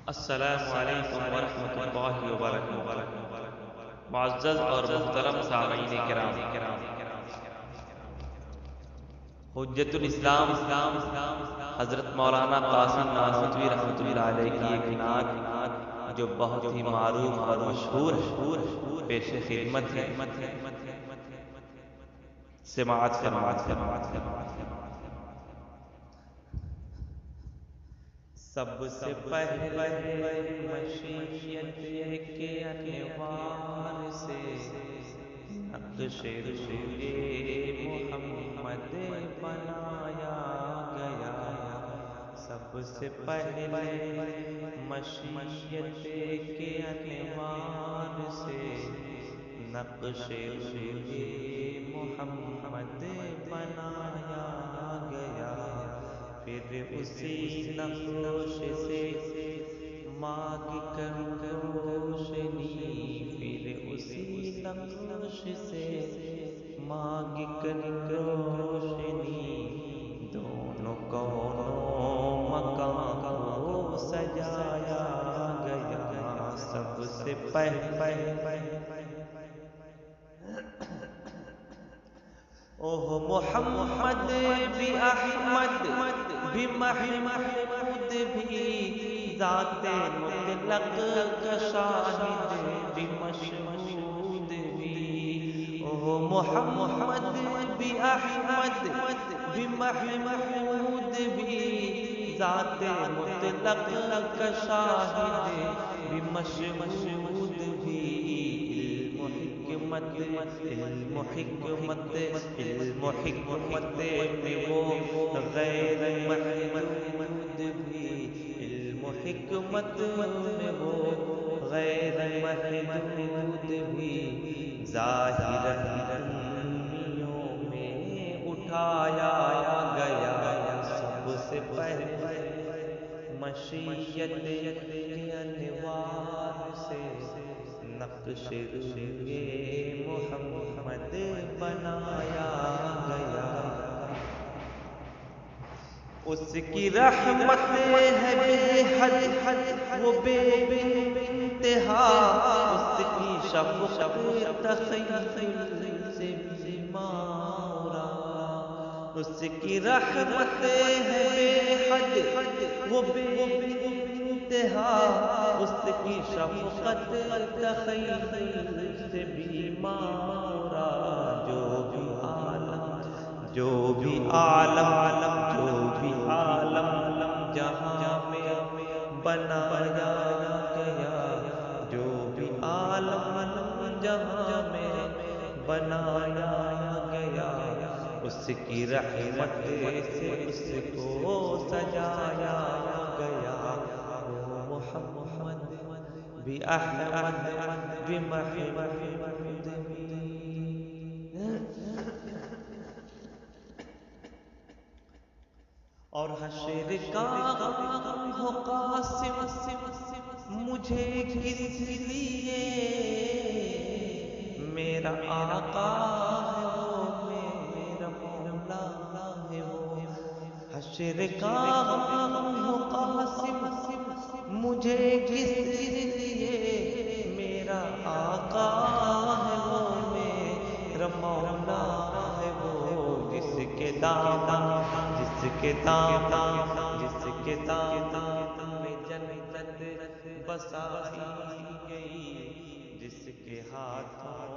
السلام علیکم ورحمۃ اللہ وبرکاتہ۔ معزز اور محترم سامعین کرام، حجت الاسلام حضرت مولانا قاسم نانوتوی رحمۃ اللہ علیہ کی ایک نعت جو بہت ہی معروف اور مشہور ہے، پیش خدمت ہے، سماعت فرمائیں۔ سب سے پہلے مشیت کے انوار سے نقش روئے محمد بنایا گیا۔ سب سے پہلے مشیت کے انوار سے نقش روئے محمد بنایا گیا۔ پھر اسی نقش سے مانگ کر روشنی، پھر اسی نقش سے مانگ کر روشنی، دونوں کونوں مکان کو سجایا گیا۔ سب سے پہلے اوہ محمد بھی احمد بھی محمود بھی، ذات مطلق کا شاہد بھی مشہود بھی۔ اوہ محمد بھی احمد بھی محمود بھی، ذات مطلق کا شاہد بھی مشہود بھی۔ علم و حکمت میں وہ غیر محدود بھی، علم و حکمت میں وہ غیر محدود بھی۔ ظاہراً دنیوں میں اٹھایا گیا، سب سے پہلے مشیت کے انوار سے نقش روئے محمد بنایا گیا۔ اس کی رحمت ہے بے حد وہ بے انتہا، اس کی شفقت تخیل سے بھی ماورا۔ اس کی رحمت ہے بے حد وہ بے انتہا، اس کی شفقت تخیل سے بھی ماورا۔ جو بھی عالم جہاں میں بنایا گیا، جو بھی عالم جہاں میں بنایا گیا، اس کی رحمت سے اس کو سجایا گیا۔ وہ محمد بھی احمد بھی محمود بھی۔ اور حشر کا غم ہو قاسم مجھے کس لیے، میرا آقا ہے وہ، میرا مولا ہے وہ۔ حشر کا غم ہو قاسم مجھے کس لیے، میرا آقا ہے وہ، میرا مولا ہے وہ۔ جس کے دامن میں جنت بسائی گئی، جس کے ہاتھوں